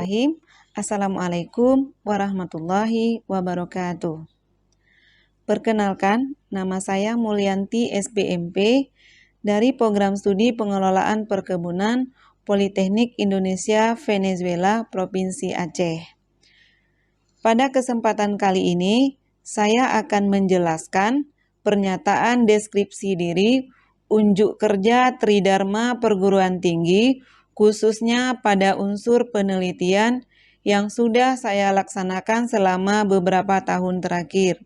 Bismillahirrahmanirrahim. Assalamualaikum warahmatullahi wabarakatuh. Perkenalkan, nama saya Mulyanti SBMP dari Program Studi Pengelolaan Perkebunan Politeknik Indonesia Venezuela Provinsi Aceh. Pada kesempatan kali ini, saya akan menjelaskan pernyataan deskripsi diri unjuk kerja Tridharma Perguruan Tinggi khususnya pada unsur penelitian yang sudah saya laksanakan selama beberapa tahun terakhir.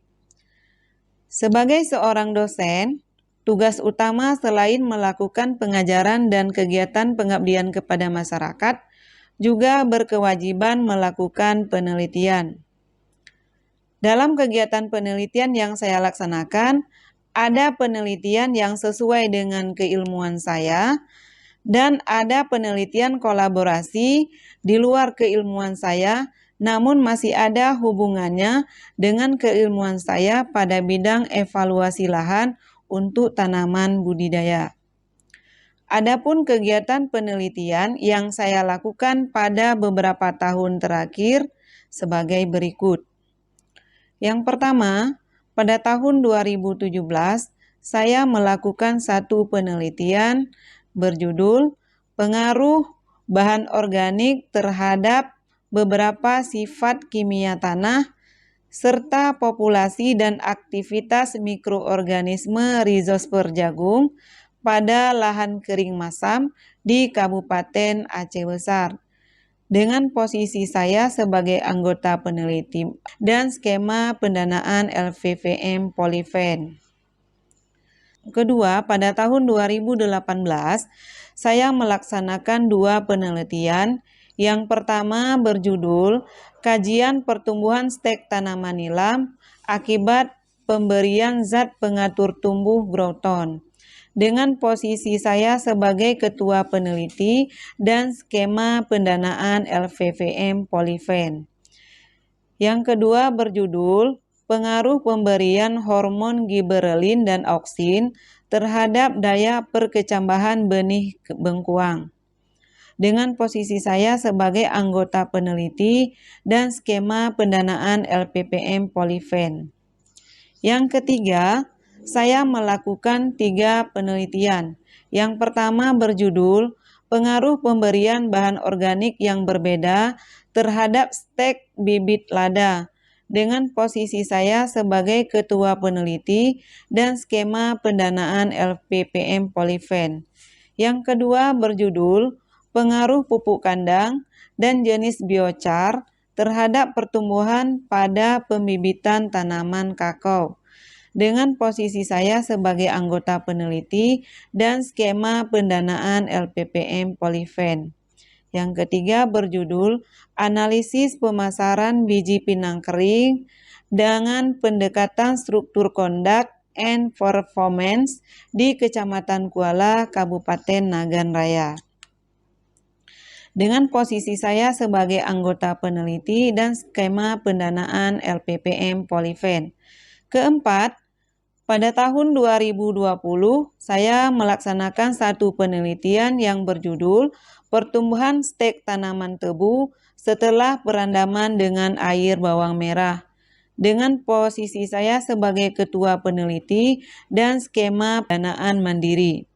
Sebagai seorang dosen, tugas utama selain melakukan pengajaran dan kegiatan pengabdian kepada masyarakat, juga berkewajiban melakukan penelitian. Dalam kegiatan penelitian yang saya laksanakan, ada penelitian yang sesuai dengan keilmuan saya, dan ada penelitian kolaborasi di luar keilmuan saya, namun masih ada hubungannya dengan keilmuan saya pada bidang evaluasi lahan untuk tanaman budidaya. Adapun kegiatan penelitian yang saya lakukan pada beberapa tahun terakhir sebagai berikut. Yang pertama, pada tahun 2017, saya melakukan satu penelitian berjudul Pengaruh Bahan Organik Terhadap Beberapa Sifat Kimia Tanah serta Populasi dan Aktivitas Mikroorganisme Rhizosper Jagung pada lahan kering masam di Kabupaten Aceh Besar, dengan posisi saya sebagai anggota peneliti dan skema pendanaan LVVM Polifen. Kedua, pada tahun 2018, saya melaksanakan dua penelitian. Yang pertama berjudul Kajian Pertumbuhan Stek Tanaman Nilam Akibat Pemberian Zat Pengatur Tumbuh Growthorn, dengan posisi saya sebagai ketua peneliti dan skema pendanaan LVVM Polifen. Yang kedua berjudul Pengaruh Pemberian Hormon Giberelin dan Auksin terhadap Daya Perkecambahan Benih Bengkuang, dengan posisi saya sebagai anggota peneliti dan skema pendanaan LPPM Polifen. Yang ketiga, saya melakukan 3 penelitian. Yang pertama berjudul Pengaruh Pemberian Bahan Organik yang Berbeda terhadap Stek Bibit Lada, dengan posisi saya sebagai ketua peneliti dan skema pendanaan LPPM Polifen. Yang kedua berjudul Pengaruh Pupuk Kandang dan Jenis Biochar terhadap Pertumbuhan pada Pembibitan Tanaman Kakao, dengan posisi saya sebagai anggota peneliti dan skema pendanaan LPPM Polifen. Yang ketiga berjudul Analisis Pemasaran Biji Pinang Kering dengan Pendekatan Struktur Kondak and Performance di Kecamatan Kuala, Kabupaten Nagan Raya, dengan posisi saya sebagai anggota peneliti dan skema pendanaan LPPM Polifen. Keempat, pada tahun 2020, saya melaksanakan satu penelitian yang berjudul Pertumbuhan Stek Tanaman Tebu setelah Perendaman dengan Air Bawang Merah, dengan posisi saya sebagai ketua peneliti dan skema pendanaan mandiri.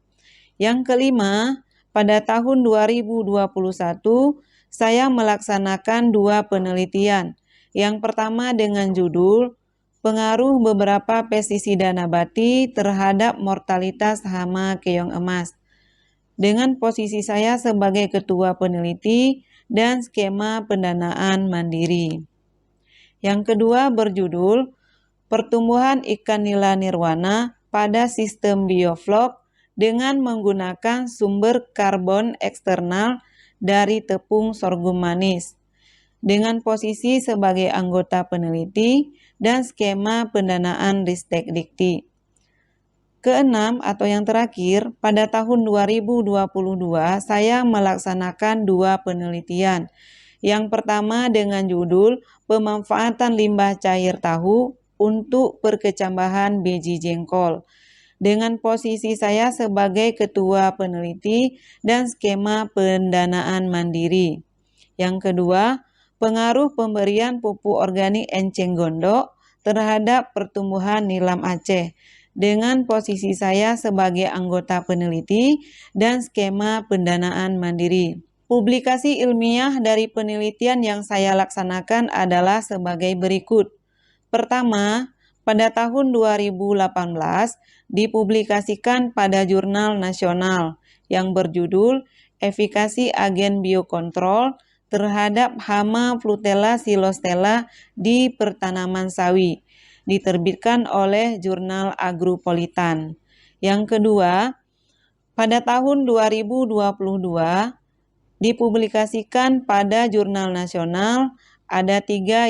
Yang kelima, pada tahun 2021, saya melaksanakan dua penelitian. Yang pertama dengan judul Pengaruh Beberapa Pestisida Nabati Terhadap Mortalitas Hama Keong Emas, dengan posisi saya sebagai ketua peneliti dan skema pendanaan mandiri. Yang kedua berjudul Pertumbuhan Ikan Nila Nirwana pada Sistem Bioflok dengan menggunakan sumber karbon eksternal dari tepung sorghum manis, dengan posisi sebagai anggota peneliti dan skema pendanaan Ristek Dikti. Keenam atau yang terakhir, pada tahun 2022 saya melaksanakan dua penelitian. Yang pertama dengan judul Pemanfaatan Limbah Cair Tahu untuk Perkecambahan Biji Jengkol, dengan posisi saya sebagai ketua peneliti dan skema pendanaan mandiri. Yang kedua, pengaruh pemberian pupuk organik enceng gondok terhadap pertumbuhan nilam Aceh dengan posisi saya sebagai anggota peneliti dan skema pendanaan mandiri. Publikasi ilmiah dari penelitian yang saya laksanakan adalah sebagai berikut. Pertama, pada tahun 2018 dipublikasikan pada jurnal nasional yang berjudul Efikasi Agen Biokontrol terhadap Hama Flutella silostella di Pertanaman Sawi, diterbitkan oleh Jurnal Agropolitan. Yang kedua, pada tahun 2022 dipublikasikan pada jurnal nasional. Ada tiga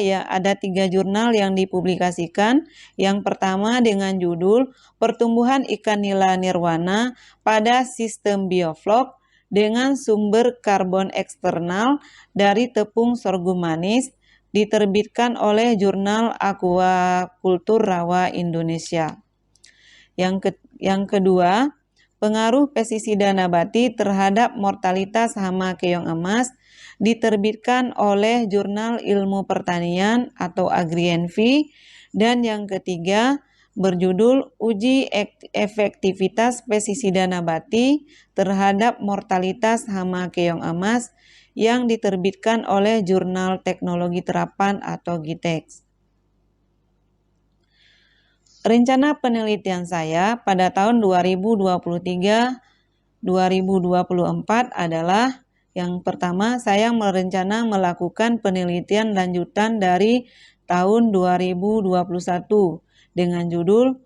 jurnal yang dipublikasikan. Yang pertama dengan judul Pertumbuhan Ikan Nila Nirwana pada Sistem Bioflok dengan sumber karbon eksternal dari tepung sorghum manis, diterbitkan oleh Jurnal Aquacultur Rawa Indonesia. Yang kedua, pengaruh pestisida nabati terhadap mortalitas hama keong emas, diterbitkan oleh Jurnal Ilmu Pertanian atau Agri-Envi. Dan yang ketiga, berjudul Uji Efektivitas Pestisida Nabati terhadap Mortalitas Hama Keong Emas yang diterbitkan oleh Jurnal Teknologi Terapan atau GITEX. Rencana penelitian saya pada tahun 2023-2024 adalah yang pertama, saya merencana melakukan penelitian lanjutan dari tahun 2021 dengan judul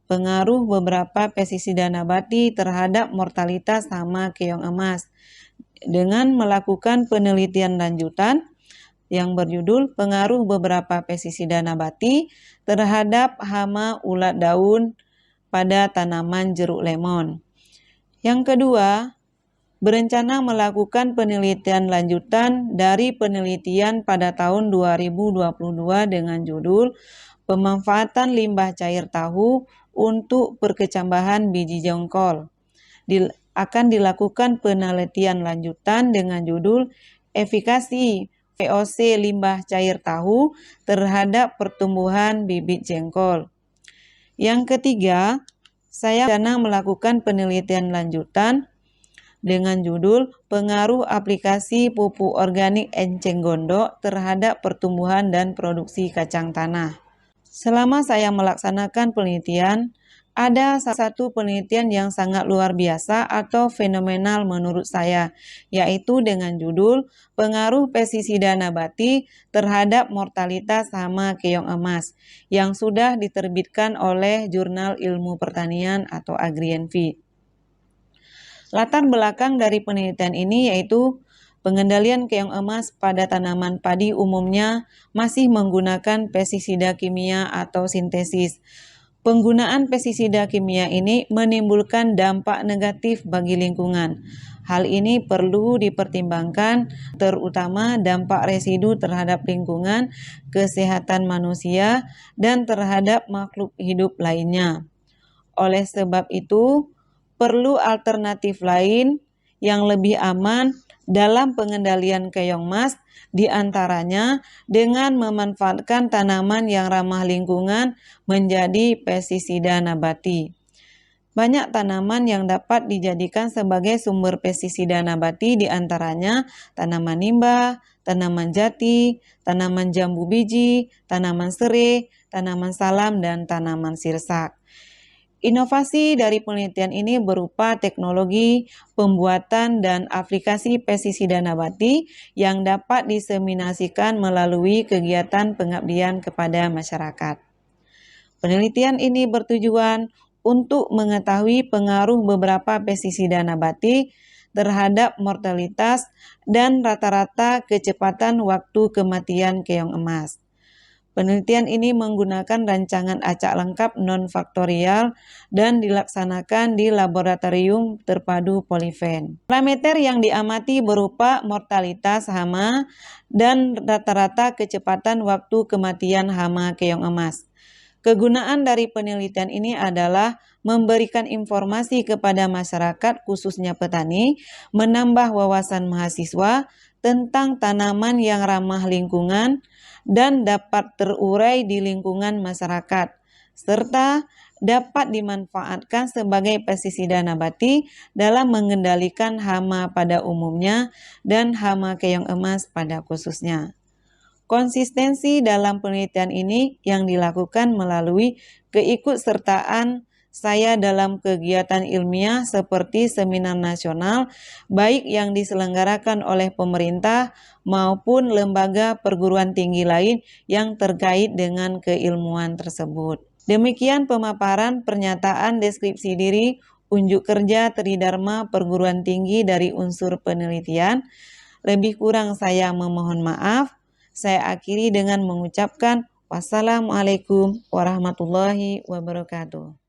Pengaruh beberapa pestisida nabati terhadap mortalitas hama keong emas, dengan melakukan penelitian lanjutan yang berjudul Pengaruh beberapa pestisida nabati terhadap hama ulat daun pada tanaman jeruk lemon. Yang kedua, berencana melakukan penelitian lanjutan dari penelitian pada tahun 2022 dengan judul Pemanfaatan limbah cair tahu untuk perkecambahan biji jengkol. Akan dilakukan penelitian lanjutan dengan judul Efikasi VOC limbah cair tahu terhadap pertumbuhan bibit jengkol. Yang ketiga, saya rencana melakukan penelitian lanjutan dengan judul Pengaruh Aplikasi Pupuk Organik Enceng Gondok terhadap Pertumbuhan dan Produksi Kacang Tanah. Selama saya melaksanakan penelitian, ada satu penelitian yang sangat luar biasa atau fenomenal menurut saya, yaitu dengan judul Pengaruh Pestisida Nabati terhadap Mortalitas Hama Keong Emas, yang sudah diterbitkan oleh Jurnal Ilmu Pertanian atau Agri-Envi. Latar belakang dari penelitian ini yaitu pengendalian keong emas pada tanaman padi umumnya masih menggunakan pestisida kimia atau sintesis. Penggunaan pestisida kimia ini menimbulkan dampak negatif bagi lingkungan. Hal ini perlu dipertimbangkan, terutama dampak residu terhadap lingkungan, kesehatan manusia, dan terhadap makhluk hidup lainnya. Oleh sebab itu, perlu alternatif lain yang lebih aman dalam pengendalian keong emas, di antaranya dengan memanfaatkan tanaman yang ramah lingkungan menjadi pestisida nabati. Banyak tanaman yang dapat dijadikan sebagai sumber pestisida nabati, di antaranya tanaman nimba, tanaman jati, tanaman jambu biji, tanaman serai, tanaman salam, dan tanaman sirsak. Inovasi dari penelitian ini berupa teknologi pembuatan dan aplikasi pestisida nabati yang dapat diseminasikan melalui kegiatan pengabdian kepada masyarakat. Penelitian ini bertujuan untuk mengetahui pengaruh beberapa pestisida nabati terhadap mortalitas dan rata-rata kecepatan waktu kematian keong emas. Penelitian ini menggunakan rancangan acak lengkap non-faktorial dan dilaksanakan di laboratorium terpadu Polifen. Parameter yang diamati berupa mortalitas hama dan rata-rata kecepatan waktu kematian hama keong emas. Kegunaan dari penelitian ini adalah memberikan informasi kepada masyarakat, khususnya petani, menambah wawasan mahasiswa, tentang tanaman yang ramah lingkungan dan dapat terurai di lingkungan masyarakat, serta dapat dimanfaatkan sebagai pestisida nabati dalam mengendalikan hama pada umumnya dan hama keong emas pada khususnya. Konsistensi dalam penelitian ini yang dilakukan melalui keikutsertaan saya dalam kegiatan ilmiah seperti seminar nasional, baik yang diselenggarakan oleh pemerintah maupun lembaga perguruan tinggi lain yang terkait dengan keilmuan tersebut. Demikian pemaparan pernyataan deskripsi diri unjuk kerja Tridharma Perguruan Tinggi dari unsur penelitian. Lebih kurang saya memohon maaf. Saya akhiri dengan mengucapkan wassalamualaikum warahmatullahi wabarakatuh.